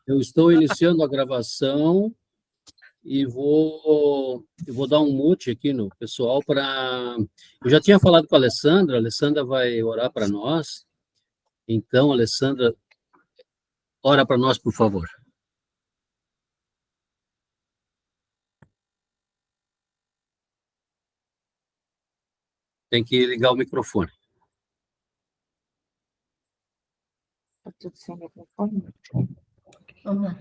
Eu estou iniciando a gravação e eu vou dar um mute aqui no pessoal para... Eu já tinha falado com a Alessandra vai orar para nós. Então, Alessandra, ora para nós, por favor. Tem que ligar o microfone. Está tudo sem microfone? Vamos lá.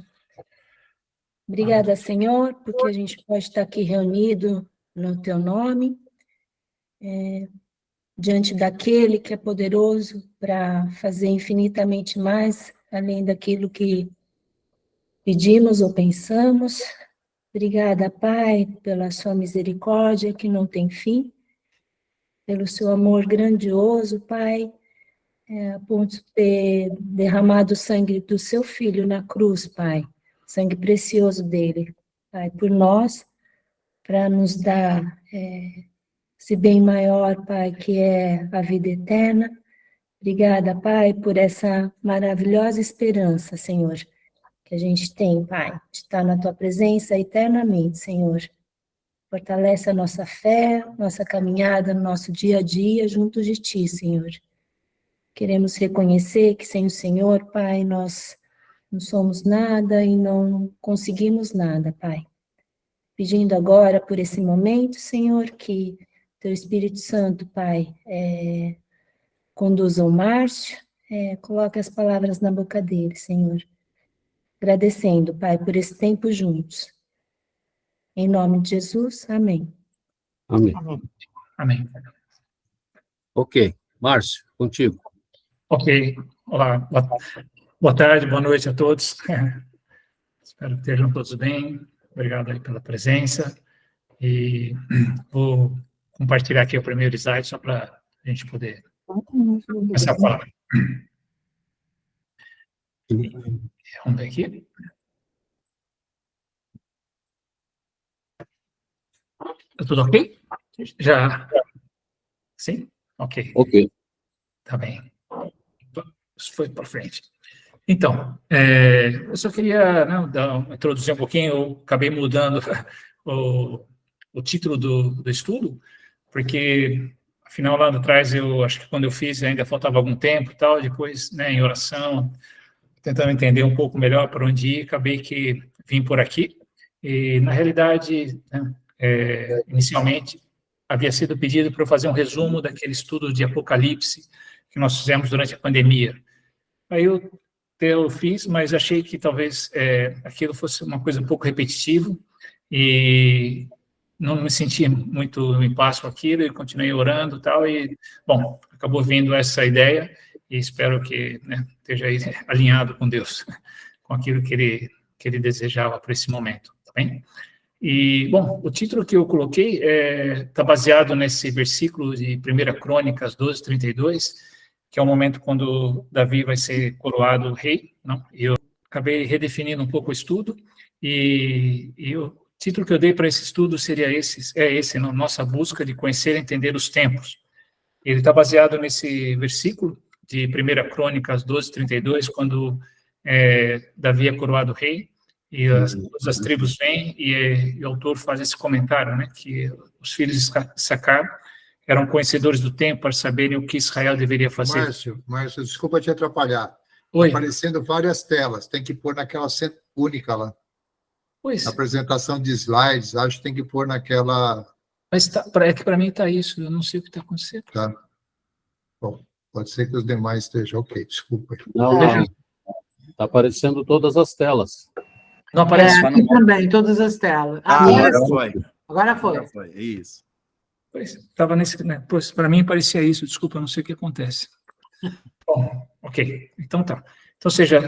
Obrigada, Senhor, porque a gente pode estar aqui reunido no Teu nome, diante daquele que é poderoso para fazer infinitamente mais, além daquilo que pedimos ou pensamos. Obrigada, Pai, pela Sua misericórdia que não tem fim, pelo Seu amor grandioso, Pai, a ponto de ter derramado o sangue do Seu Filho na cruz, Pai, sangue precioso dele, Pai, por nós, para nos dar esse bem maior, Pai, que é a vida eterna. Obrigada, Pai, por essa maravilhosa esperança, Senhor, que a gente tem, Pai, de estar na Tua presença eternamente, Senhor. Fortalece a nossa fé, nossa caminhada no nosso dia a dia junto de Ti, Senhor. Queremos reconhecer que sem o Senhor, Pai, nós não somos nada e não conseguimos nada, Pai. Pedindo agora por esse momento, Senhor, que Teu Espírito Santo, Pai, conduza o Márcio, coloque as palavras na boca dele, Senhor. Agradecendo, Pai, por esse tempo juntos. Em nome de Jesus, amém. Amém. Amém. Ok. Márcio, contigo. Ok. Olá. Boa tarde, boa noite a todos. Espero que estejam todos bem. Obrigado aí pela presença. E vou compartilhar aqui o primeiro slide só para a gente poder começar a falar. Vamos ver aqui. Tudo ok? Já? Sim? Ok. Ok. Tá bem. Isso foi para frente. Então, eu só queria introduzir um pouquinho, eu acabei mudando o título do estudo, porque, afinal, lá atrás, eu acho que quando eu fiz ainda faltava algum tempo e tal, depois, em oração, tentando entender um pouco melhor para onde ir, acabei que vim por aqui, e, na realidade, inicialmente, havia sido pedido para eu fazer um resumo daquele estudo de Apocalipse que nós fizemos durante a pandemia. Aí eu fiz, mas achei que talvez aquilo fosse uma coisa um pouco repetitiva e não me senti muito em paz com aquilo e continuei orando e tal, e, bom, acabou vindo essa ideia e espero que esteja aí alinhado com Deus, com aquilo que ele desejava para esse momento, tá bem? E, bom, o título que eu coloquei está baseado nesse versículo de 1 Crônicas 12:32, que é o momento quando Davi vai ser coroado rei, não? E eu acabei redefinindo um pouco o estudo, e o título que eu dei para esse estudo seria esse, nossa busca de conhecer e entender os tempos. Ele está baseado nesse versículo de 1 Crônicas 12:32, quando Davi é coroado rei, e todas as tribos vêm, e o autor faz esse comentário, que os filhos de Issacar eram conhecedores do tempo para saberem o que Israel deveria fazer. Márcio, desculpa te atrapalhar. Oi. Aparecendo várias telas, tem que pôr naquela única lá. Pois. Apresentação de slides, acho que tem que pôr naquela... Mas é que para mim está isso, eu não sei o que está acontecendo. Tá. Bom, pode ser que os demais estejam ok, desculpa. Não. Está aparecendo todas as telas. Não aparece? Aqui também, todas as telas. Agora foi. Agora foi. Agora foi, isso. Estava nesse, pois, para mim parecia isso, desculpa, eu não sei o que acontece. Bom, ok, então tá. Então, ou seja,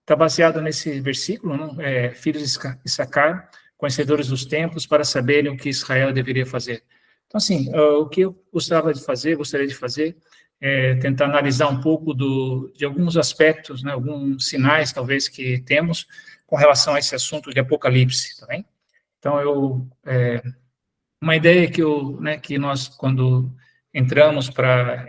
está baseado nesse versículo, não? Filhos de Issacar, conhecedores dos tempos, para saberem o que Israel deveria fazer. Então, assim, o que eu gostaria de fazer, é tentar analisar um pouco de alguns aspectos, alguns sinais, talvez, que temos com relação a esse assunto de Apocalipse, tá bem? Então, uma ideia que nós, quando entramos para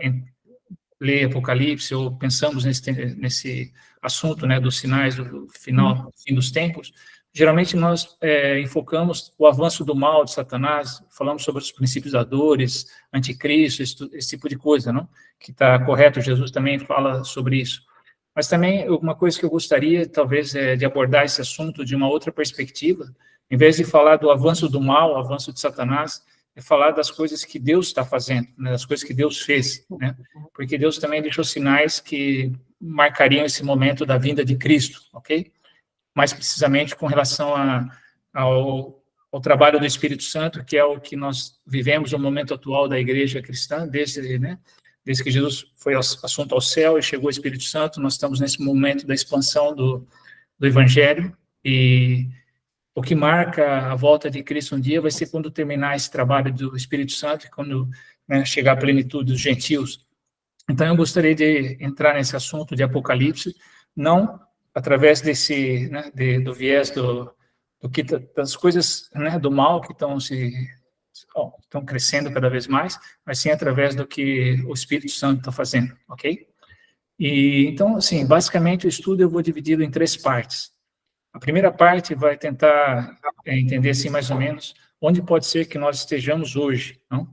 lê Apocalipse ou pensamos nesse assunto, né, dos sinais do final, fim dos tempos, geralmente nós enfocamos o avanço do mal de Satanás, falamos sobre os princípios da dores, anticristo, esse tipo de coisa, não? Que está correto, Jesus também fala sobre isso. Mas também uma coisa que eu gostaria, talvez, de abordar esse assunto de uma outra perspectiva, em vez de falar do avanço do mal, o avanço de Satanás, é falar das coisas que Deus está fazendo, né, das coisas que Deus fez, né? Porque Deus também deixou sinais que marcariam esse momento da vinda de Cristo, ok? Mais precisamente com relação ao trabalho do Espírito Santo, que é o que nós vivemos no momento atual da igreja cristã, desde que Jesus foi assunto ao céu e chegou o Espírito Santo, nós estamos nesse momento da expansão do Evangelho, e o que marca a volta de Cristo um dia vai ser quando terminar esse trabalho do Espírito Santo, e quando, né, chegar a plenitude dos gentios. Então, eu gostaria de entrar nesse assunto de Apocalipse, não através desse, né, do viés das coisas, né, do mal que estão crescendo cada vez mais, mas sim através do que o Espírito Santo está fazendo, ok? E então, assim, basicamente o estudo eu vou dividi-lo em 3 partes. A primeira parte vai tentar entender, assim, mais ou menos, onde pode ser que nós estejamos hoje, não?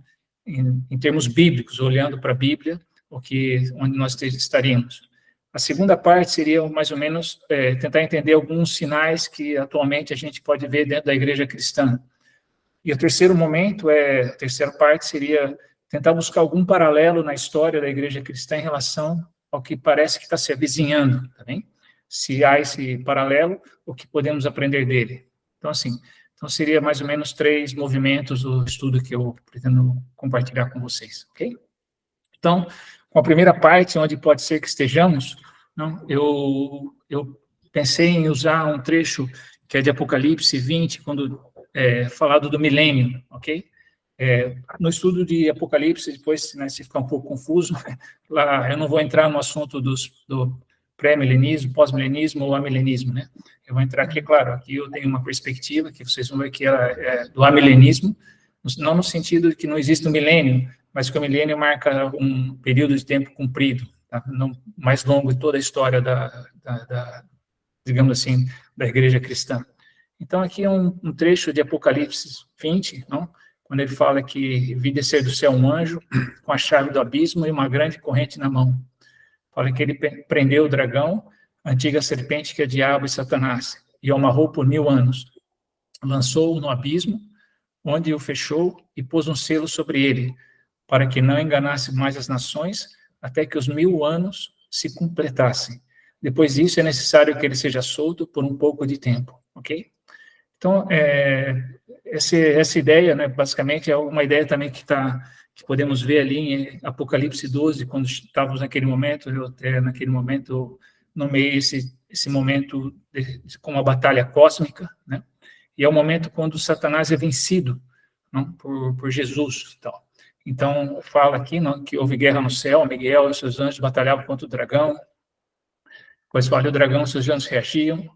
Em termos bíblicos, olhando para a Bíblia, onde nós estaríamos. A segunda parte seria, mais ou menos, tentar entender alguns sinais que atualmente a gente pode ver dentro da igreja cristã. E o terceiro momento, a terceira parte seria tentar buscar algum paralelo na história da igreja cristã em relação ao que parece que está se avizinhando, tá bem? Se há esse paralelo, o que podemos aprender dele. Então, assim, seria mais ou menos 3 movimentos do estudo que eu pretendo compartilhar com vocês, ok? Então, com a primeira parte, onde pode ser que estejamos, não, eu pensei em usar um trecho que é de Apocalipse 20, quando falado do milênio, ok? No estudo de Apocalipse, depois, né, se ficar um pouco confuso, lá eu não vou entrar no assunto do pré-milenismo, pós-milenismo ou amilenismo, né? Eu vou entrar aqui, claro, aqui eu tenho uma perspectiva que vocês vão ver que ela é do amilenismo, não no sentido de que não existe um milênio, mas que o milênio marca um período de tempo comprido, tá? Não mais longo de toda a história digamos assim, da igreja cristã. Então, aqui é um trecho de Apocalipse 20, não? Quando ele fala que vi descer do céu um anjo com a chave do abismo e uma grande corrente na mão. Fala que ele prendeu o dragão, a antiga serpente que é diabo e Satanás, e o amarrou por 1000 anos. Lançou-o no abismo, onde o fechou e pôs um selo sobre ele, para que não enganasse mais as nações, até que os 1000 anos se completassem. Depois disso, é necessário que ele seja solto por um pouco de tempo, ok? Então, essa ideia, né, basicamente, é uma ideia também que podemos ver ali em Apocalipse 12, quando estávamos naquele momento, eu até naquele momento nomeei esse momento como uma batalha cósmica, né? E é o momento quando Satanás é vencido, não, por Jesus. Então, fala aqui, não, que houve guerra no céu, Miguel e seus anjos batalhavam contra o dragão, pois fala, o dragão e seus anjos reagiam,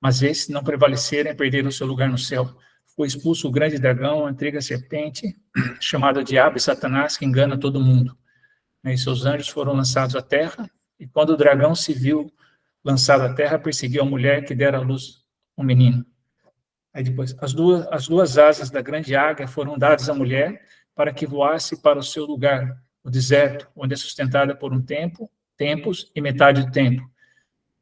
mas esses não prevaleceram e perderam o seu lugar no céu. Foi expulso o grande dragão, a antiga serpente, chamado Diabo e Satanás, que engana todo mundo. E seus anjos foram lançados à terra, e quando o dragão se viu lançado à terra, perseguiu a mulher que dera à luz um menino. Aí depois, as duas asas da grande águia foram dadas à mulher para que voasse para o seu lugar, o deserto, onde é sustentada por tempos e metade do tempo,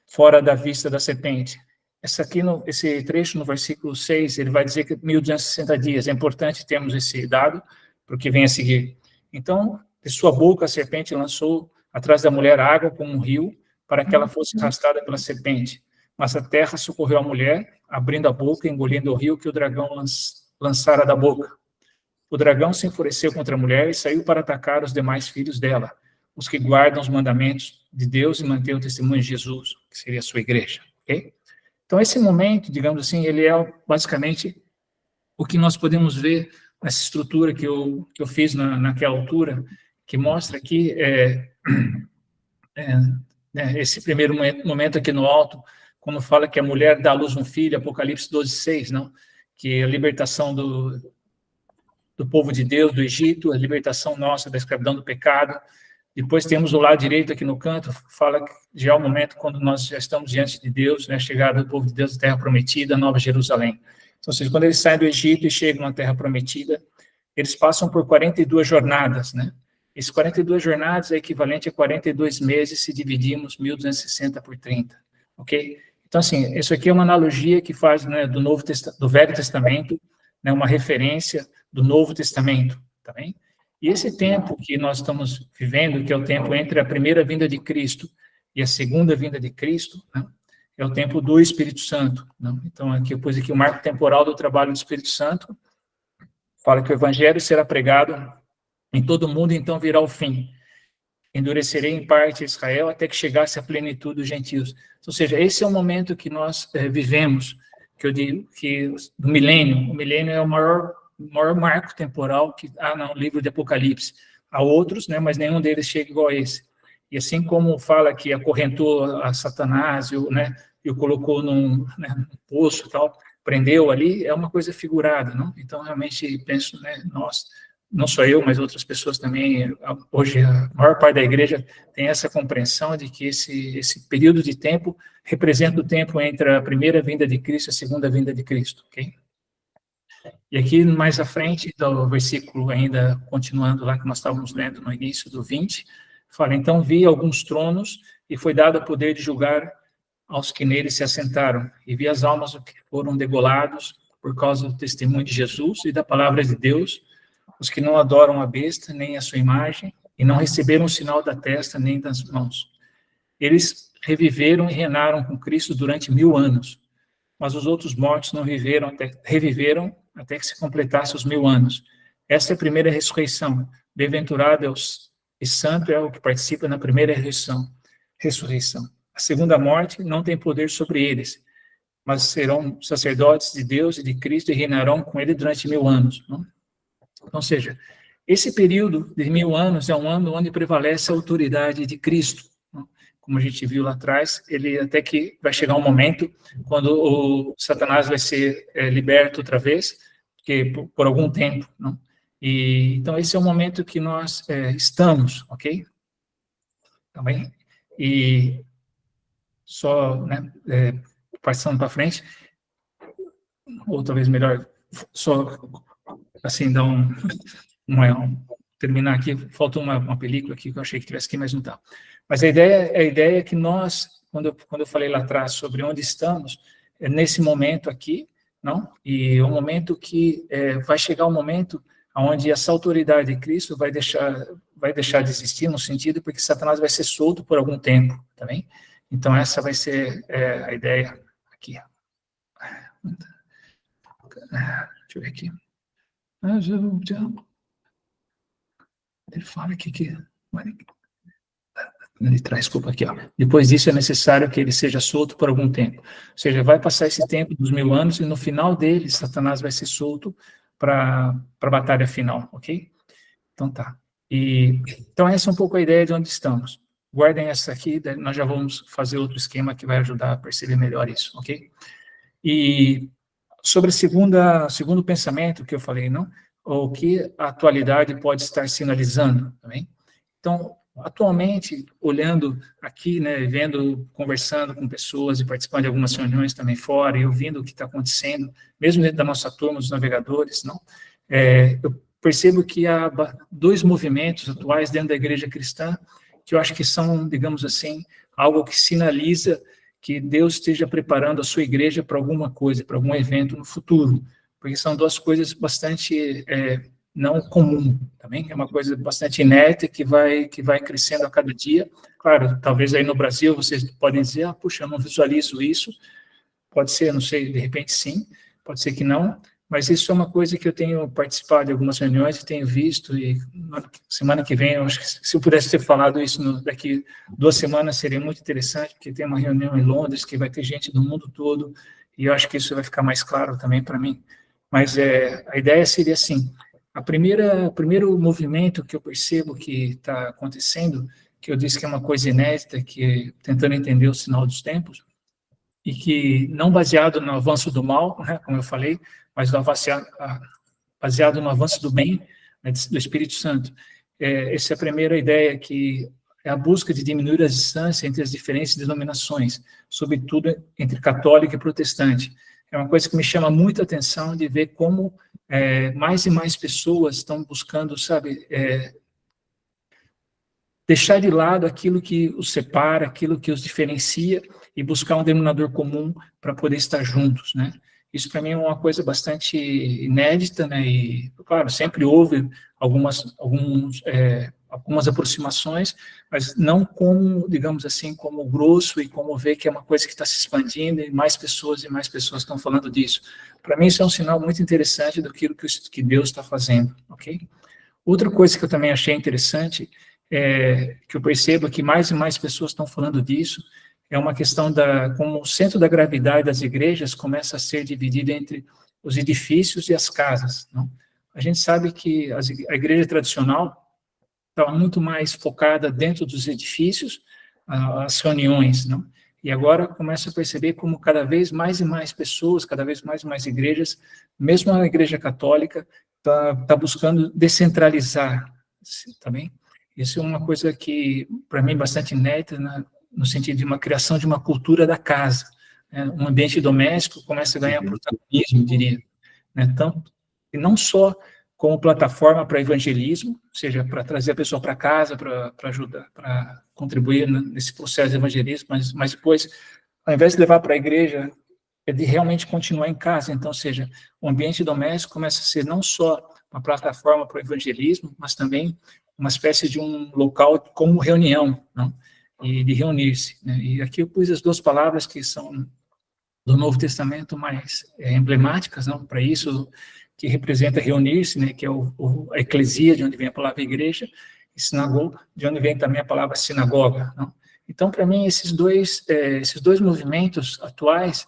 fora da vista da serpente. Esse trecho no versículo 6, ele vai dizer que 1260 dias. É importante termos esse dado, porque vem a seguir. Então, de sua boca a serpente lançou atrás da mulher água como um rio, para que ela fosse arrastada pela serpente. Mas a terra socorreu a mulher, abrindo a boca e engolindo o rio que o dragão lançara da boca. O dragão se enfureceu contra a mulher e saiu para atacar os demais filhos dela, os que guardam os mandamentos de Deus e mantêm o testemunho de Jesus, que seria a sua igreja. Ok? Então, esse momento, digamos assim, ele é basicamente o que nós podemos ver nessa estrutura que eu fiz naquela altura, que mostra aqui esse primeiro momento aqui no alto, quando fala que a mulher dá à luz um filho, Apocalipse 12:6, não? Que a libertação do povo de Deus, do Egito, a libertação nossa da escravidão do pecado, Depois temos o lado direito aqui no canto, fala que já é o momento quando nós já estamos diante de Deus, né, chegada do povo de Deus à Terra Prometida, a Nova Jerusalém. Então, ou seja, quando eles saem do Egito e chegam na Terra Prometida, eles passam por 42 jornadas, né? Esses 42 jornadas é equivalente a 42 meses se dividimos 1260 por 30, ok? Então, assim, isso aqui é uma analogia que faz, né, do Velho Testamento, né, uma referência do Novo Testamento, tá bem? E esse tempo que nós estamos vivendo, que é o tempo entre a primeira vinda de Cristo e a segunda vinda de Cristo, né, é o tempo do Espírito Santo. Né? Então, aqui eu pus aqui o marco temporal do trabalho do Espírito Santo, fala que o Evangelho será pregado em todo o mundo, então virá o fim. Endurecerei em parte Israel até que chegasse a plenitude dos gentios. Ou seja, esse é o momento que nós vivemos, que eu digo que do milênio. O milênio é o maior marco temporal que há no livro de Apocalipse. Há outros, né, mas nenhum deles chega igual a esse. E assim como fala que acorrentou a Satanás, né, e o colocou num poço e tal, prendeu ali, é uma coisa figurada, não? Então, realmente, penso, né, nós, não só eu, mas outras pessoas também, hoje a maior parte da igreja tem essa compreensão de que esse período de tempo representa o tempo entre a primeira vinda de Cristo e a segunda vinda de Cristo, ok? E aqui, mais à frente, do versículo ainda continuando lá que nós estávamos lendo no início do 20, fala, então vi alguns tronos e foi dado o poder de julgar aos que neles se assentaram, e vi as almas que foram degolados por causa do testemunho de Jesus e da palavra de Deus, os que não adoram a besta, nem a sua imagem, e não receberam o sinal da testa, nem das mãos. Eles reviveram e reinaram com Cristo durante 1000 anos, mas os outros mortos não reviveram até que se completasse os 1000 anos. Essa é a primeira ressurreição. Bem-aventurado e santo é o que participa na primeira ressurreição. A segunda morte não tem poder sobre eles, mas serão sacerdotes de Deus e de Cristo e reinarão com ele durante 1000 anos. Não? Ou seja, esse período de 1000 anos é um ano onde prevalece a autoridade de Cristo. Não? Como a gente viu lá atrás, ele até que vai chegar um momento quando o Satanás vai ser liberto outra vez, porque por algum tempo. Não? E, então, esse é o momento que nós estamos, ok? Tá bem? E só, né, passando para frente, ou talvez melhor, só assim, dar terminar aqui, falta uma película aqui que eu achei que tivesse aqui, mas não está. Mas a ideia é que nós, quando eu falei lá atrás sobre onde estamos, é nesse momento aqui, não? E é um momento que vai chegar um momento onde essa autoridade de Cristo vai deixar de existir, no sentido porque Satanás vai ser solto por algum tempo, tá bem? Então, essa vai ser a ideia aqui. Deixa eu ver aqui. Ele fala aqui que... Ele traz, desculpa, aqui, ó. Depois disso, é necessário que ele seja solto por algum tempo. Ou seja, vai passar esse tempo dos 1000 anos e no final dele, Satanás vai ser solto para a batalha final, ok? Então, tá. Então, essa é um pouco a ideia de onde estamos. Guardem essa aqui, nós já vamos fazer outro esquema que vai ajudar a perceber melhor isso, ok? E sobre o segundo pensamento que eu falei, não? O que a atualidade pode estar sinalizando, também? Então, atualmente, olhando aqui, né, conversando com pessoas e participando de algumas reuniões também fora e ouvindo o que está acontecendo, mesmo dentro da nossa turma, dos navegadores, não? Eu percebo que há 2 movimentos atuais dentro da igreja cristã que eu acho que são, digamos assim, algo que sinaliza que Deus esteja preparando a sua igreja para alguma coisa, para algum evento no futuro, porque são 2 coisas bastante não comum, também é uma coisa bastante inerte que vai crescendo a cada dia. Claro, talvez aí no Brasil vocês podem dizer, puxa, eu não visualizo isso, pode ser, não sei, de repente sim, pode ser que não, mas isso é uma coisa que eu tenho participado de algumas reuniões e tenho visto, e semana que vem, eu acho que se eu pudesse ter falado isso daqui 2 semanas, seria muito interessante, porque tem uma reunião em Londres que vai ter gente do mundo todo, e eu acho que isso vai ficar mais claro também para mim. Mas a ideia seria assim, o primeiro movimento que eu percebo que está acontecendo, que eu disse que é uma coisa inédita, que tentando entender o sinal dos tempos, e que não baseado no avanço do mal, né, como eu falei, mas baseado no avanço do bem, né, do Espírito Santo. essa é a primeira ideia, que é a busca de diminuir a distância entre as diferentes denominações, sobretudo entre católico e protestante. É uma coisa que me chama muita atenção, de ver como mais e mais pessoas estão buscando, sabe, deixar de lado aquilo que os separa, aquilo que os diferencia, e buscar um denominador comum para poder estar juntos, né? Isso, para mim, é uma coisa bastante inédita, né? E, claro, sempre houve algumas aproximações, mas não como, digamos assim, como grosso, e como ver que é uma coisa que está se expandindo, e mais pessoas estão falando disso. Para mim, isso é um sinal muito interessante do que Deus está fazendo, ok? Outra coisa que eu também achei interessante, que eu percebo que mais e mais pessoas estão falando disso, é uma questão como o centro da gravidade das igrejas começa a ser dividido entre os edifícios e as casas, não? A gente sabe que a igreja tradicional estava muito mais focada dentro dos edifícios, as reuniões, não? E agora começa a perceber como cada vez mais e mais pessoas, cada vez mais e mais igrejas, mesmo a igreja católica, está buscando descentralizar, tá bem? Isso é uma coisa que, para mim, é bastante inédita, no sentido de uma criação de uma cultura da casa, né? Um ambiente doméstico começa a ganhar protagonismo, diria, né? Tanto, e não só como plataforma para evangelismo, ou seja, para trazer a pessoa para casa, para ajudar, para contribuir nesse processo de evangelismo, mas depois, ao invés de levar para a igreja, é de realmente continuar em casa. Então, ou seja, o ambiente doméstico começa a ser não só uma plataforma para o evangelismo, mas também uma espécie de um local como reunião, não? E de reunir-se, né? E aqui eu pus as duas palavras que são do Novo Testamento mais emblemáticas, não, para isso, que representa reunir-se, né, que é a eclesia, de onde vem a palavra igreja, e sinagoga, de onde vem também a palavra sinagoga, não? Então, para mim, esses dois movimentos atuais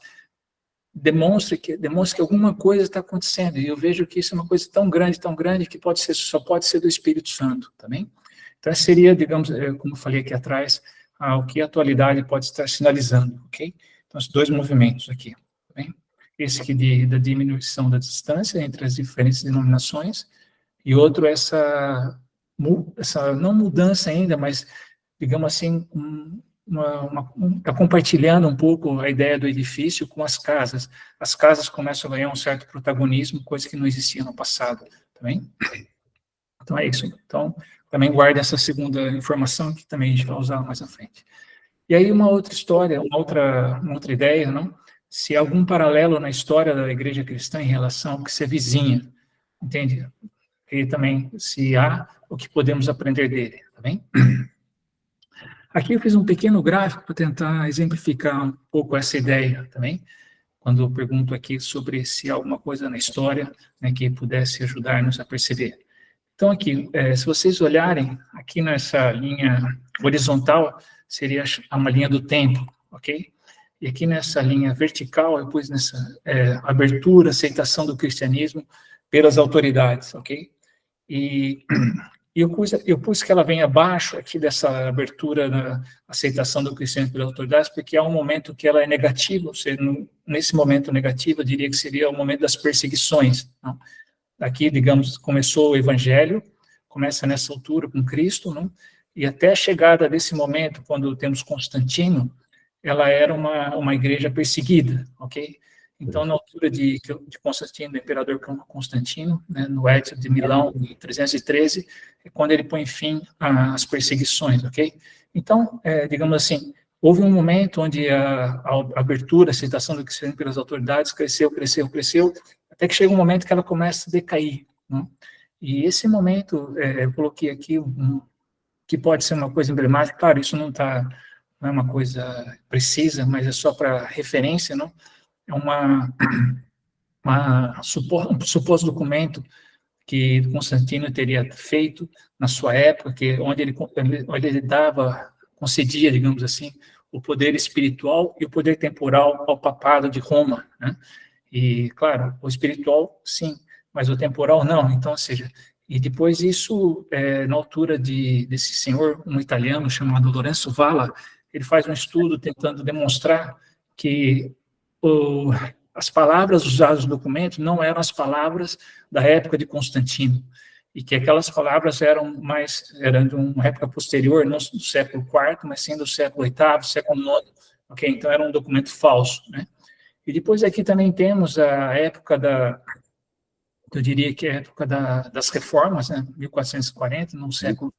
demonstram que alguma coisa está acontecendo, e eu vejo que isso é uma coisa tão grande, que só pode ser do Espírito Santo, tá bem? Então, seria, digamos, como eu falei aqui atrás, o que a atualidade pode estar sinalizando, ok? Então, os dois movimentos aqui, tá bem? Esse aqui da diminuição da distância entre as diferentes denominações, e outro essa não mudança ainda, mas, digamos assim, está compartilhando um pouco a ideia do edifício com as casas. As casas começam a ganhar um certo protagonismo, coisa que não existia no passado, tá bem? Então, é isso. Então, também guarda essa segunda informação, que também a gente vai usar mais à frente. E aí, uma outra história, uma outra ideia, não? Se há algum paralelo na história da igreja cristã em relação ao que se avizinha, entende? E também, se há, o que podemos aprender dele, tá bem? Aqui eu fiz um pequeno gráfico para tentar exemplificar um pouco essa ideia, tá bem? Quando eu pergunto aqui sobre se há alguma coisa na história, né, que pudesse ajudar-nos a perceber. Então, aqui, se vocês olharem, aqui nessa linha horizontal, seria uma linha do tempo, ok? E aqui nessa linha vertical, eu pus nessa abertura, aceitação do cristianismo pelas autoridades, ok? E eu pus que ela vem abaixo aqui dessa abertura da aceitação do cristianismo pelas autoridades, porque há um momento que ela é negativa, ou seja, nesse momento negativo, eu diria que seria o momento das perseguições, não? Aqui, digamos, começou o Evangelho, começa nessa altura com Cristo, não? E até a chegada desse momento, quando temos Constantino, ela era uma igreja perseguida, ok? Então, na altura de Constantino, do imperador Constantino, né, no Edito de Milão, em 313, é quando ele põe fim às perseguições, ok? Então, digamos assim, houve um momento onde a abertura, a aceitação do cristianismo pelas autoridades cresceu, até que chega um momento que ela começa a decair, né? E esse momento, eu coloquei aqui, que pode ser uma coisa emblemática, claro, isso não é uma coisa precisa, mas é só para referência, não? É um suposto documento que Constantino teria feito na sua época, onde ele concedia, digamos assim, o poder espiritual e o poder temporal ao papado de Roma, né? E, claro, o espiritual, sim, mas o temporal, não. Então, ou seja, e depois isso, na altura desse senhor, um italiano chamado Lorenzo Valla, ele faz um estudo tentando demonstrar que as palavras usadas no documento não eram as palavras da época de Constantino. e que aquelas palavras eram de uma época posterior, não do século IV, mas sim do século VIII, século IX, ok? Então era um documento falso, né? E depois aqui também temos a época eu diria que é a época das reformas, né? 1440, no século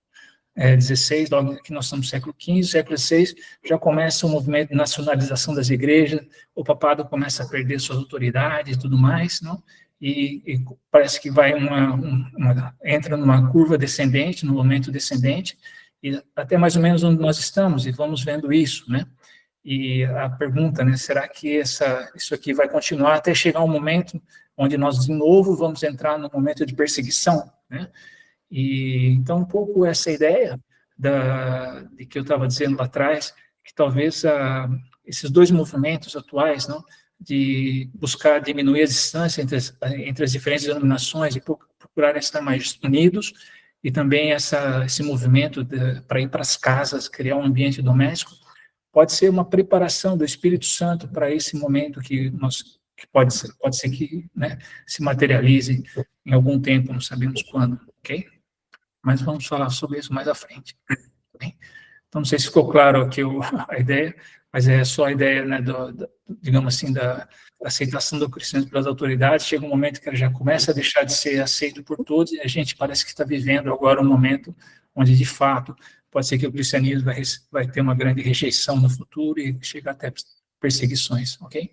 XVI, logo que nós estamos no século XV, século XVI, já começa o movimento de nacionalização das igrejas, o papado começa a perder suas autoridades e tudo mais, não? E parece que vai entra numa curva descendente, num momento descendente, e até mais ou menos onde nós estamos, e vamos vendo isso, né? E a pergunta, né, será que isso aqui vai continuar até chegar um momento onde nós, de novo, vamos entrar num momento de perseguição, né? E, então, um pouco essa ideia de que eu estava dizendo lá atrás, que talvez esses dois movimentos atuais, não, de buscar diminuir a distância entre as diferentes denominações e procurar estar mais unidos, e também esse movimento para ir para as casas, criar um ambiente doméstico, pode ser uma preparação do Espírito Santo para esse momento que pode ser que, né, se materialize em algum tempo, não sabemos quando, ok? Mas vamos falar sobre isso mais à frente. Bem, então, não sei se ficou claro aqui a ideia, mas é só a ideia, né, digamos assim, da aceitação do cristianismo pelas autoridades. Chega um momento que ela já começa a deixar de ser aceito por todos, e a gente parece que está vivendo agora um momento onde, de fato, pode ser que o cristianismo vai ter uma grande rejeição no futuro e chegar até perseguições, ok?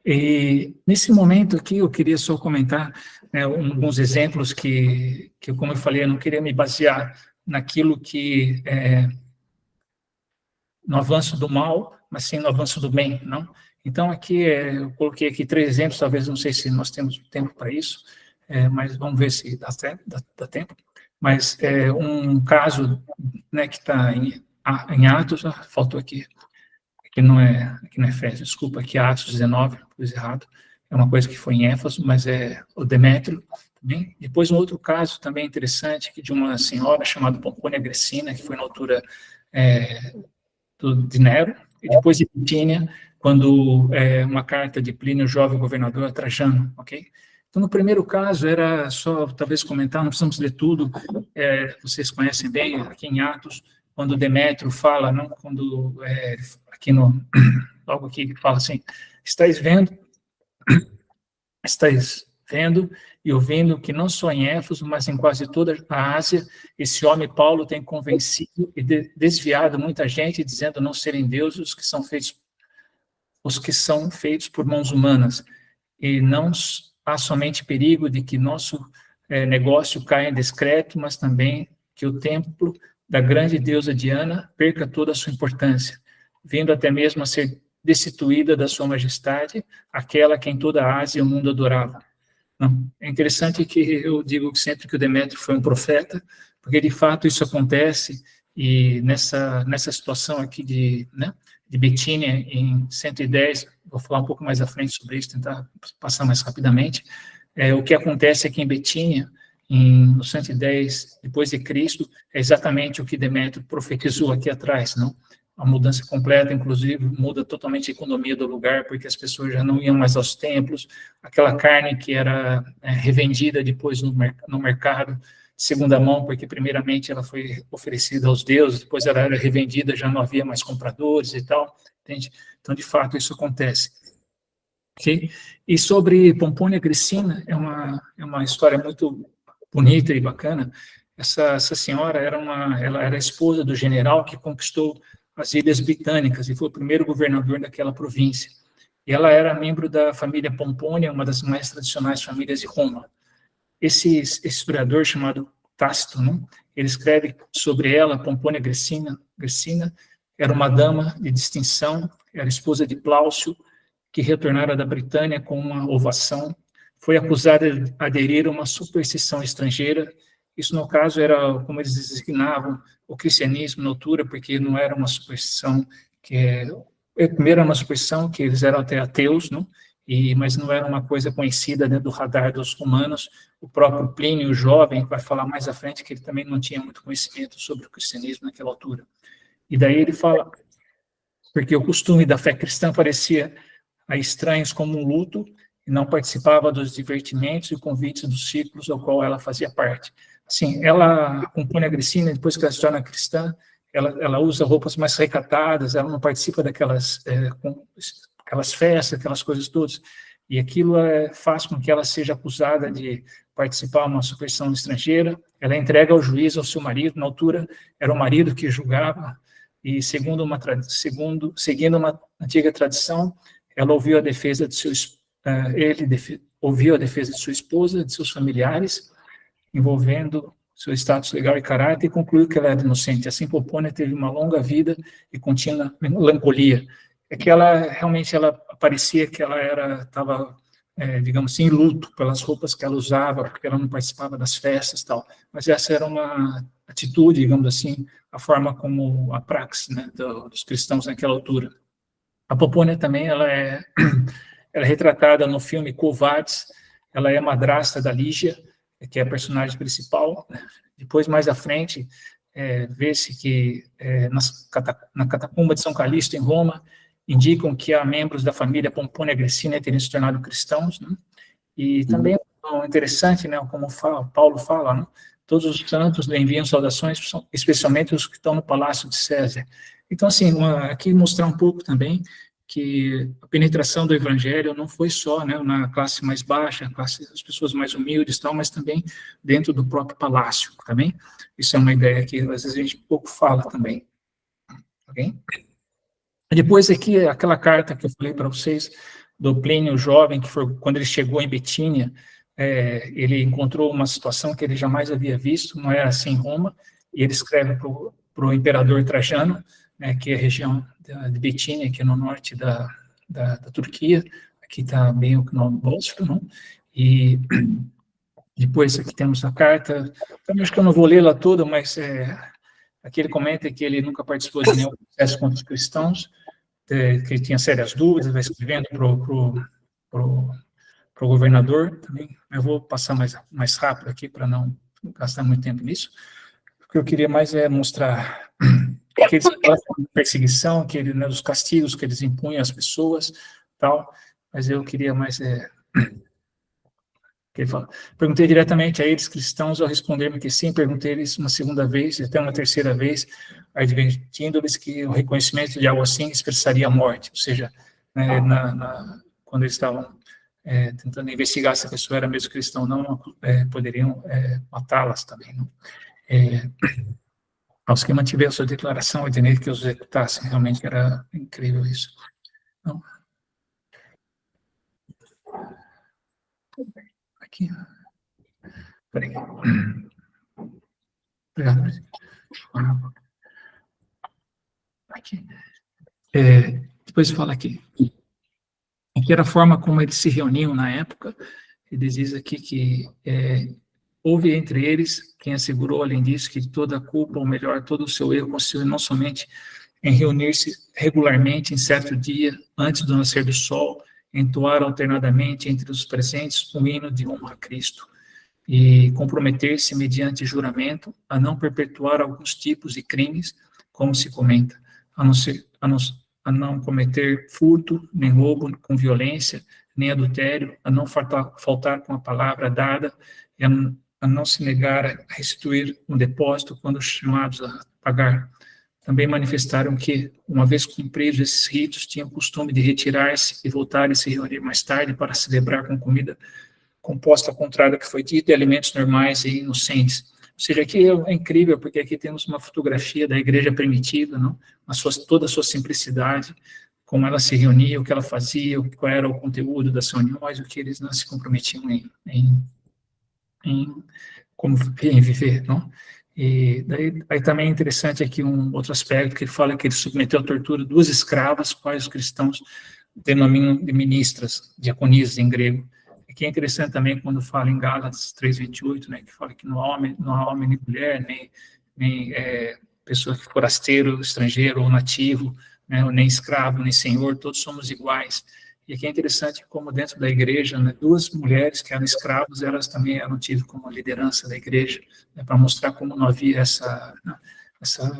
E nesse momento aqui eu queria só comentar, né, alguns exemplos que, como eu falei, eu não queria me basear naquilo que no avanço do mal, mas sim no avanço do bem, não? Então aqui eu coloquei aqui 3 exemplos, talvez não sei se nós temos tempo para isso, mas vamos ver se dá tempo. Mas um caso, né, que está em Atos, faltou aqui. Aqui não é Efésios, desculpa, aqui é Atos 19, pus errado, é uma coisa que foi em Éfeso, mas é o Demétrio também. Depois um outro caso também interessante, que de uma senhora chamada Pompônia Grecina, que foi na altura de Nero, e depois de Bitínia, quando uma carta de Plínio, jovem governador, a Trajano, ok? Então, no primeiro caso, era só, talvez, comentar, não precisamos ler tudo, vocês conhecem bem, aqui em Atos, quando Demétrio fala, não, quando, logo aqui, fala assim, estáis vendo e ouvindo que não só em Éfeso, mas em quase toda a Ásia, esse homem Paulo tem convencido e desviado muita gente, dizendo não serem deuses os que são feitos por mãos humanas, e não há somente perigo de que nosso negócio caia em descrédito, mas também que o templo da grande deusa Diana perca toda a sua importância, vindo até mesmo a ser destituída da sua majestade, aquela que em toda a Ásia o mundo adorava. Não. É interessante que eu digo sempre que o Demétrio foi um profeta, porque de fato isso acontece, e nessa situação aqui de Bitínia, em 110, vou falar um pouco mais à frente sobre isso, tentar passar mais rapidamente, o que acontece aqui em Bitínia, no 110 depois de Cristo, é exatamente o que Demétrio profetizou aqui atrás, não? A mudança completa, inclusive, muda totalmente a economia do lugar, porque as pessoas já não iam mais aos templos, aquela carne que era revendida depois no mercado, de segunda mão, porque primeiramente ela foi oferecida aos deuses, depois ela era revendida, já não havia mais compradores e tal, entende? Então, de fato, isso acontece. Okay? E sobre Pompônia Grecina, é uma história muito bonita e bacana. Essa senhora ela era esposa do general que conquistou as Ilhas Britânicas e foi o primeiro governador daquela província. E ela era membro da família Pompônia, uma das mais tradicionais famílias de Roma. Esse historiador chamado Tácito, não? Ele escreve sobre ela, Pompônia Grecina era uma dama de distinção, era esposa de Plaucio, que retornara da Britânia com uma ovação, foi acusada de aderir a uma superstição estrangeira. Isso, no caso, era como eles designavam o cristianismo na altura, porque não era uma superstição primeiro era uma superstição que eles eram até ateus, não? Mas não era uma coisa conhecida dentro do radar dos romanos. O próprio Plínio, o jovem, vai falar mais à frente que ele também não tinha muito conhecimento sobre o cristianismo naquela altura. E daí ele fala, porque o costume da fé cristã parecia a estranhos como um luto, e não participava dos divertimentos e convites dos círculos ao qual ela fazia parte. Assim, ela, a Pomponia Grecina, depois que ela se torna cristã, ela usa roupas mais recatadas, ela não participa daquelas aquelas festas, aquelas coisas todas, e aquilo faz com que ela seja acusada de participar de uma subversão estrangeira. Ela entrega ao juiz, ao seu marido, na altura era o marido que julgava, e seguindo uma antiga tradição, ela ouviu a defesa de ouviu a defesa de sua esposa, de seus familiares, envolvendo seu status legal e caráter, e concluiu que ela era inocente. Assim, Pomponia teve uma longa vida e contínua melancolia. É que ela parecia que ela estava, digamos assim, em luto pelas roupas que ela usava, porque ela não participava das festas e tal. Mas essa era uma atitude, digamos assim, a forma como a praxe, né, dos cristãos naquela altura. A Pomponia também, ela é retratada no filme Quo Vadis. Ela é madrasta da Lígia, que é a personagem principal. Depois, mais à frente, vê-se que na catacumba de São Calixto, em Roma, indicam que há membros da família Pomponia Grecina teriam se tornado cristãos, né? E também é interessante, né, como Paulo fala, né, todos os santos lhe enviam saudações, especialmente os que estão no palácio de César. Então, assim, aqui mostrar um pouco também que a penetração do evangelho não foi só, né, na classe mais baixa, as pessoas mais humildes, tal, mas também dentro do próprio palácio, também. Isso é uma ideia que às vezes a gente pouco fala também. Ok? Depois aqui, aquela carta que eu falei para vocês, do Plínio Jovem, que foi quando ele chegou em Betínia, ele encontrou uma situação que ele jamais havia visto, não era assim em Roma, e ele escreve para o imperador Trajano, né, que é a região de Betínia, que é no norte da Turquia, aqui está bem no Bósforo, não? E depois aqui temos a carta, também acho que eu não vou lê-la toda, mas aqui ele comenta que ele nunca participou de nenhum processo contra os cristãos, que ele tinha sérias dúvidas, vai escrevendo para o governador também. Eu vou passar mais rápido aqui para não gastar muito tempo nisso. O que eu queria mais é mostrar que eles falam de perseguição, né, dos castigos que eles impunham às pessoas, tal, mas eu queria mais que ele fala. Perguntei diretamente a eles, cristãos, ao responder-me que sim, perguntei-lhes uma segunda vez, e até uma terceira vez, advertindo-lhes que o reconhecimento de algo assim expressaria a morte, ou seja, né, quando eles estavam tentando investigar se a pessoa era mesmo cristã ou não, poderiam matá-las também. Não? Aos que mantiveram sua declaração, ordenei que os executassem, realmente era incrível isso. Não. Aqui. Peraí. Obrigado. Aqui. Depois fala aqui. Aqui era a forma como eles se reuniam na época. Ele diz aqui que houve entre eles quem assegurou, além disso, que toda a culpa, ou melhor, todo o seu erro consistiu não somente em reunir-se regularmente em certo dia, antes do nascer do sol, entoar alternadamente entre os presentes um hino de honra a Cristo, e comprometer-se, mediante juramento, a não perpetuar alguns tipos de crimes, como se comenta, a não cometer furto, nem roubo com violência, nem adultério, a não faltar com a palavra dada, e a não se negar a restituir um depósito quando chamados a pagar. Também manifestaram que, uma vez cumpridos esses ritos, tinham o costume de retirar-se e voltar a se reunir mais tarde para celebrar com comida composta ao contrário do que foi dito, de alimentos normais e inocentes. Ou seja, aqui é incrível, porque aqui temos uma fotografia da igreja primitiva, não? Toda a sua simplicidade, como ela se reunia, o que ela fazia, qual era o conteúdo das reuniões, o que eles não se comprometiam em viver, não? E aí também é interessante aqui um outro aspecto, que ele fala que ele submeteu à tortura 2 escravas, quais os cristãos denominam de ministras, diaconisas em grego. Aqui é interessante também quando fala em Gálatas 3:28, né, que fala que não há homem nem mulher, nem pessoa que forasteiro, estrangeiro ou nativo, né, nem escravo, nem senhor, todos somos iguais. E aqui é interessante como dentro da igreja, né, 2 mulheres que eram escravas, elas também eram tidas como liderança da igreja, né, para mostrar como não havia essa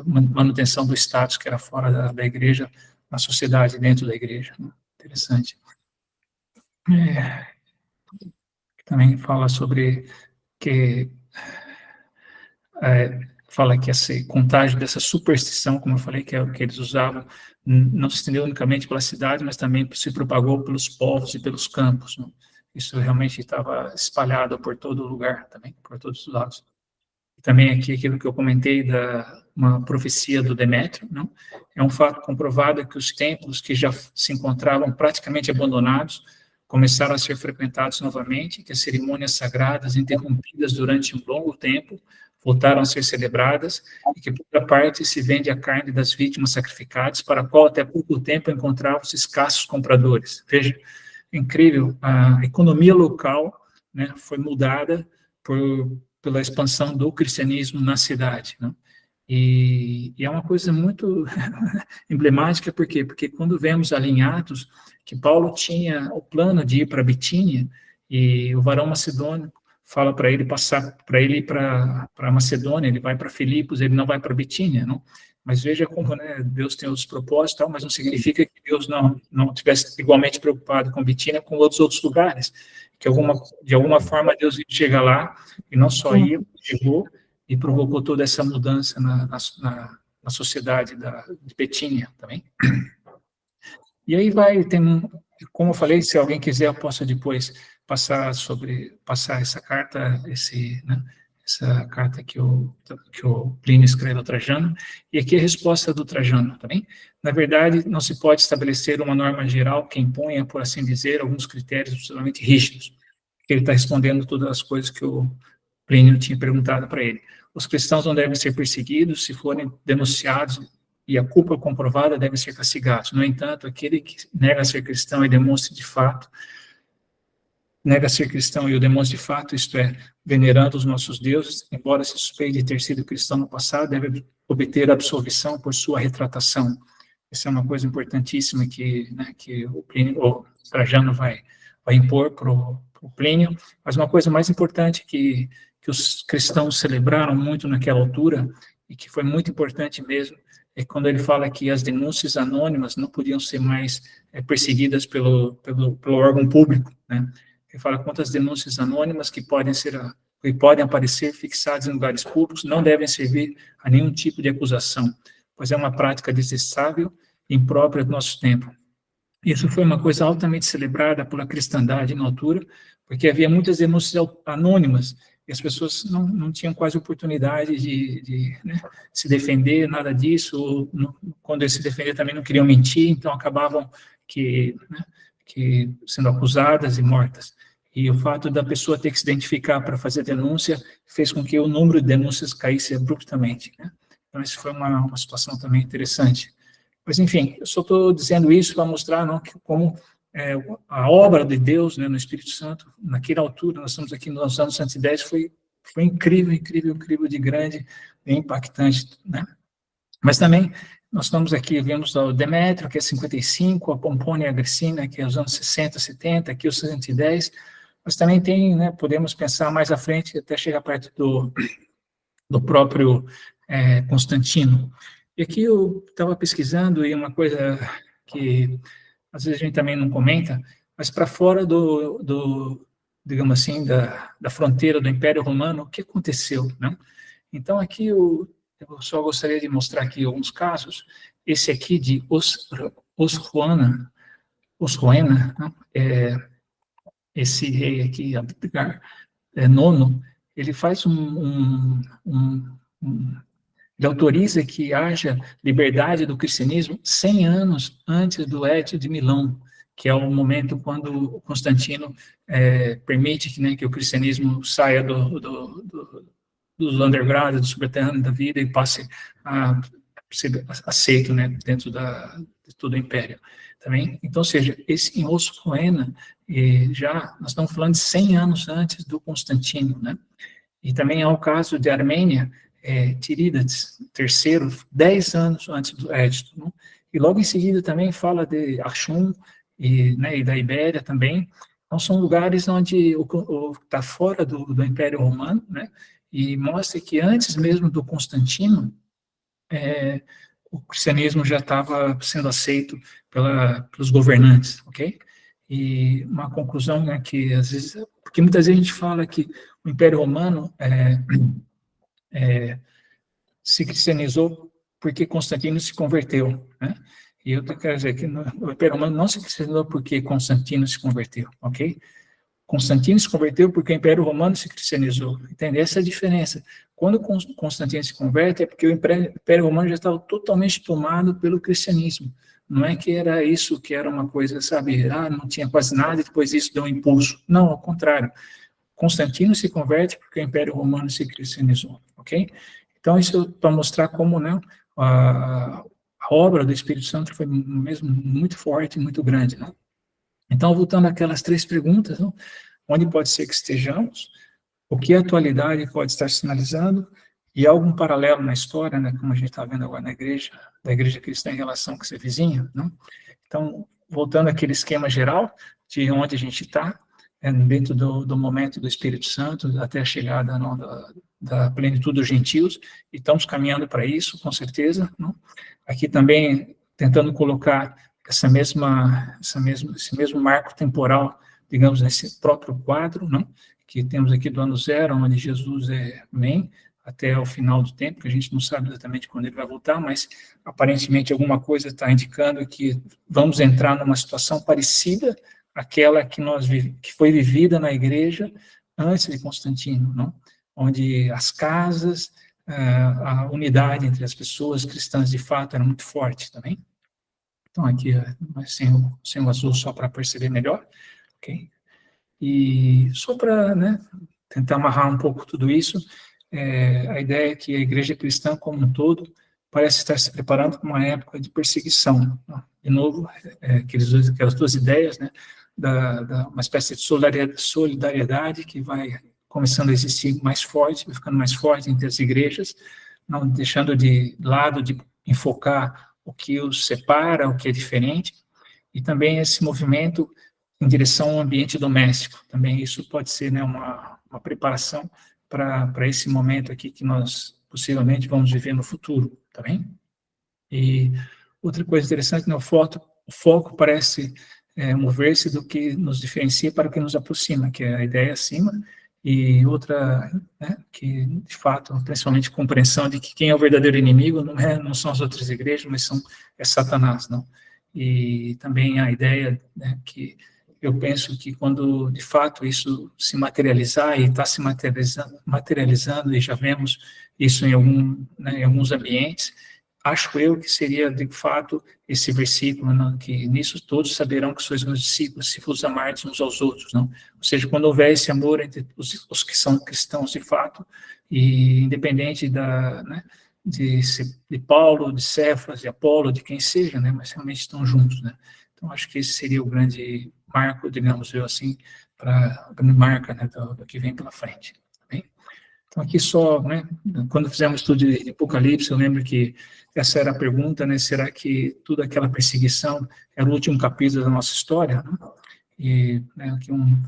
manutenção do status que era fora da igreja, na sociedade, dentro da igreja. Né? Interessante. também fala sobre que fala que esse contágio dessa superstição, como eu falei, que é o que eles usavam, não se estendeu unicamente pela cidade, mas também se propagou pelos povos e pelos campos. Não? Isso realmente estava espalhado por todo lugar também, por todos os lados. E também aqui aquilo que eu comentei da uma profecia do Demétrio, não? É um fato comprovado que os templos que já se encontravam praticamente abandonados começaram a ser frequentados novamente, que as cerimônias sagradas interrompidas durante um longo tempo voltaram a ser celebradas, e que, por outra parte, se vende a carne das vítimas sacrificadas, para a qual até pouco tempo encontravam-se escassos compradores. Veja, incrível, a economia local, né, foi mudada pela expansão do cristianismo na cidade, né? E é uma coisa muito emblemática, por quê? Porque quando vemos ali em Atos que Paulo tinha o plano de ir para Bitínia, e o varão macedônio fala para ele passar, para ele ir para Macedônia, ele vai para Filipos, ele não vai para Bitínia, não? Mas veja como, né, Deus tem os propósitos, tal, mas não significa que Deus não tivesse igualmente preocupado com Bitínia, com outros lugares, que de alguma forma Deus chega lá, e não só ia, chegou e provocou toda essa mudança na sociedade de Bitínia também. E aí como eu falei, se alguém quiser, eu posso depois passar essa carta, essa carta que o Plínio escreve ao Trajano, e aqui a resposta do Trajano também. Na verdade, não se pode estabelecer uma norma geral que imponha, por assim dizer, alguns critérios absolutamente rígidos, porque ele está respondendo todas as coisas que o Plínio tinha perguntado para ele. Os cristãos não devem ser perseguidos, se forem denunciados e a culpa comprovada, devem ser castigados. No entanto, aquele que nega ser cristão e demonstre de fato, isto é, venerando os nossos deuses, embora se suspeite de ter sido cristão no passado, deve obter absolvição por sua retratação. Essa é uma coisa importantíssima que o Trajano vai impor para o Plínio, mas uma coisa mais importante que os cristãos celebraram muito naquela altura, e que foi muito importante mesmo, é quando ele fala que as denúncias anônimas não podiam ser mais perseguidas pelo órgão público, né? Ele fala quantas denúncias anônimas que podem aparecer fixadas em lugares públicos não devem servir a nenhum tipo de acusação, pois é uma prática detestável e imprópria do nosso tempo. Isso foi uma coisa altamente celebrada pela cristandade na altura, porque havia muitas denúncias anônimas, e as pessoas não tinham quase oportunidade de se defender, nada disso, ou quando eles se defendiam também não queriam mentir, então acabavam que sendo acusadas e mortas. E o fato da pessoa ter que se identificar para fazer denúncia fez com que o número de denúncias caísse abruptamente, né? Então, isso foi uma situação também interessante. Mas, enfim, eu só estou dizendo isso para mostrar como a obra de Deus, né, no Espírito Santo, naquela altura, nós estamos aqui nos anos 110, foi incrível de grande e impactante, né? Mas também, nós estamos aqui, vemos o Demétrio, que é 55, a Pompônia Agricina, que é os anos 60, 70, aqui os 110, mas também tem, né, podemos pensar mais à frente, até chegar perto do próprio Constantino. E aqui eu estava pesquisando, e uma coisa que às vezes a gente também não comenta, mas para fora digamos assim, da fronteira do Império Romano, o que aconteceu, né? Então, aqui eu só gostaria de mostrar aqui alguns casos. Esse aqui de Osroena, né? Esse rei aqui, Abdigar IX, ele faz ele autoriza que haja liberdade do cristianismo 100 anos antes do Edito de Milão, que é o momento quando Constantino permite que o cristianismo saia do underground, do subterrâneo da vida, e passe a ser aceito, né, dentro de todo o império. Também, então, ou seja, esse em Osroena, nós estamos falando de 100 anos antes do Constantino, né? E também há o caso de Armênia, Tirídates III, 10 anos antes do Édito, né? E logo em seguida também fala de Axum e da Ibéria também. Então são lugares onde está fora do Império Romano, né? E mostra que antes mesmo do Constantino, o cristianismo já estava sendo aceito pelos governantes, ok? E uma conclusão, né, que às vezes, porque muitas vezes a gente fala que o Império Romano se cristianizou porque Constantino se converteu, né? E eu quero dizer que o Império Romano não se cristianizou porque Constantino se converteu, ok? Constantino se converteu porque o Império Romano se cristianizou, entende? Essa é a diferença. Quando Constantino se converte, é porque o Império Romano já estava totalmente tomado pelo cristianismo. Não é que era isso, que era uma coisa, sabe, não tinha quase nada e depois isso deu um impulso. Não, ao contrário. Constantino se converte porque o Império Romano se cristianizou, ok? Então, isso para mostrar como, né, a obra do Espírito Santo foi mesmo muito forte, muito grande, né? Então, voltando àquelas 3 perguntas, né? Onde pode ser que estejamos, o que a atualidade pode estar sinalizando, e algum paralelo na história, né, como a gente está vendo agora na igreja, da igreja cristã em relação com seu vizinho, né? Então, voltando àquele esquema geral de onde a gente está, dentro do momento do Espírito Santo, até a chegada da plenitude dos gentios, e estamos caminhando para isso, com certeza, né? Aqui também tentando colocar esse mesmo marco temporal, digamos, nesse próprio quadro, né, que temos aqui do ano 0, onde Jesus vem até o final do tempo, que a gente não sabe exatamente quando ele vai voltar, mas aparentemente alguma coisa está indicando que vamos entrar numa situação parecida àquela que foi vivida na igreja antes de Constantino, não? Onde as casas, a unidade entre as pessoas cristãs de fato era muito forte também. Então, aqui, sem o azul, só para perceber melhor, ok? E só para, né, tentar amarrar um pouco tudo isso, a ideia é que a igreja cristã como um todo parece estar se preparando para uma época de perseguição. De novo, aquelas 2 ideias, né, uma espécie de solidariedade que vai começando a existir mais forte, vai ficando mais forte entre as igrejas, não deixando de lado de enfocar o que os separa, o que é diferente, e também esse movimento em direção ao ambiente doméstico. Também isso pode ser, né, uma preparação para esse momento aqui que nós possivelmente vamos viver no futuro, tá bem? E outra coisa interessante, né, o foco parece mover-se do que nos diferencia para o que nos aproxima, que é a ideia acima, e outra, né, que de fato, principalmente compreensão de que quem é o verdadeiro inimigo não são as outras igrejas, mas é Satanás, não? E também a ideia, né, que eu penso que quando de fato isso se materializar e está se materializando e já vemos isso em alguns ambientes, acho eu que seria de fato esse versículo, não? Que nisso todos saberão que sois meus discípulos se vos amardes uns aos outros, não? Ou seja, quando houver esse amor entre os que são cristãos de fato, e independente de Paulo, de Cefas, de Apolo, de quem seja, né? Mas realmente estão juntos, né? Então acho que esse seria o grande marco, digamos eu assim, a grande marca, né, do que vem pela frente. Tá bem? Então aqui só, né, quando fizemos o estudo de Apocalipse, eu lembro que essa era a pergunta, né, será que toda aquela perseguição era o último capítulo da nossa história? Né? E, né, aqui um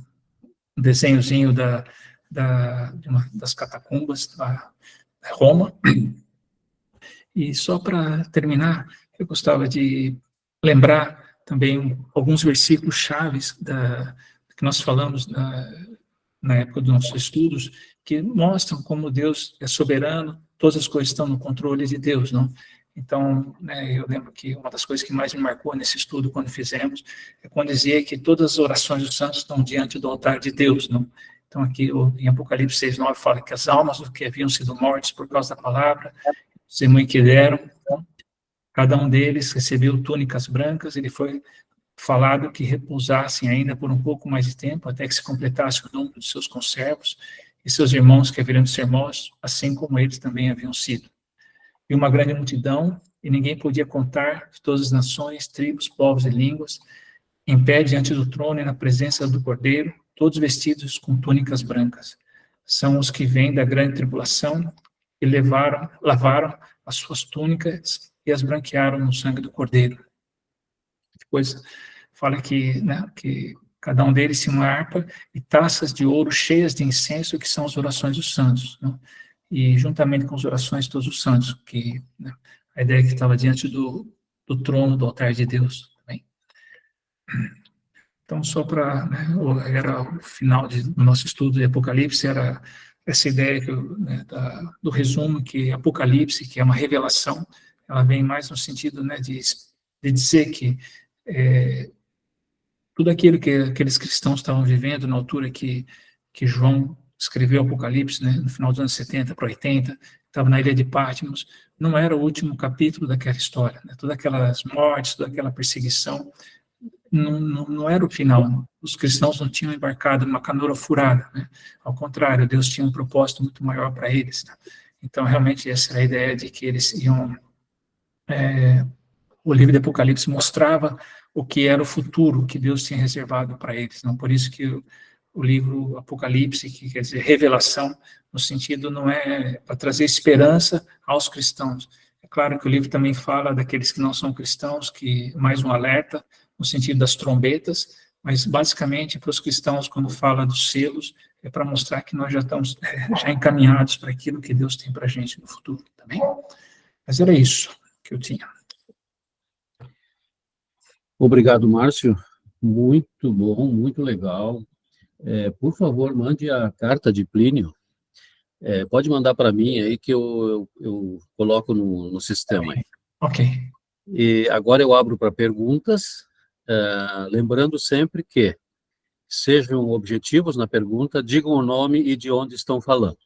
desenhozinho de uma das catacumbas da Roma. E só para terminar, eu gostava de lembrar também alguns versículos chaves que nós falamos na época dos nossos estudos, que mostram como Deus é soberano, todas as coisas estão no controle de Deus, não? Então, né, eu lembro que uma das coisas que mais me marcou nesse estudo, quando fizemos, é quando dizia que todas as orações dos santos estão diante do altar de Deus, não? Então, aqui em Apocalipse 6:9 fala que as almas dos que haviam sido mortos por causa da palavra, o testemunho que deram, então, cada um deles recebeu túnicas brancas, ele foi falado que repousassem ainda por um pouco mais de tempo, até que se completasse o número de seus conservos e seus irmãos que haveriam de ser mortos, assim como eles também haviam sido. E uma grande multidão, e ninguém podia contar, de todas as nações, tribos, povos e línguas, em pé diante do trono e na presença do Cordeiro, todos vestidos com túnicas brancas. São os que vêm da grande tribulação e lavaram as suas túnicas e as branquearam no sangue do Cordeiro. Depois fala que, né, que cada um deles tinha uma harpa e taças de ouro cheias de incenso, que são as orações dos santos, né? E juntamente com as orações de todos os santos, que, né, a ideia que estava diante do trono, do altar de Deus também. Então, só para, né, era o final do nosso estudo de Apocalipse, era essa ideia né, do resumo, que Apocalipse, que é uma revelação, ela vem mais no sentido, né, de dizer que tudo aquilo que aqueles cristãos estavam vivendo na altura que João escreveu Apocalipse, né, no final dos anos 70 para 80, estava na ilha de Patmos, não era o último capítulo daquela história, né, todas aquelas mortes, toda aquela perseguição, não era o final. Os cristãos não tinham embarcado numa canoa furada, né? Ao contrário, Deus tinha um propósito muito maior para eles. Né? Então, realmente, essa era a ideia de que eles iam... o livro de Apocalipse mostrava o que era o futuro que Deus tinha reservado para eles. Não por isso que o livro Apocalipse, que quer dizer revelação, no sentido não é para trazer esperança aos cristãos. É claro que o livro também fala daqueles que não são cristãos, que mais um alerta, no sentido das trombetas, mas basicamente para os cristãos, quando fala dos selos, é para mostrar que nós já estamos já encaminhados para aquilo que Deus tem para a gente no futuro, tá bem? Mas era isso que eu tinha. Obrigado, Márcio. Muito bom, muito legal. Por favor, mande a carta de Plínio. Pode mandar para mim aí que eu coloco no sistema aí. Ok. E agora eu abro para perguntas, lembrando sempre que sejam objetivos na pergunta, digam o nome e de onde estão falando.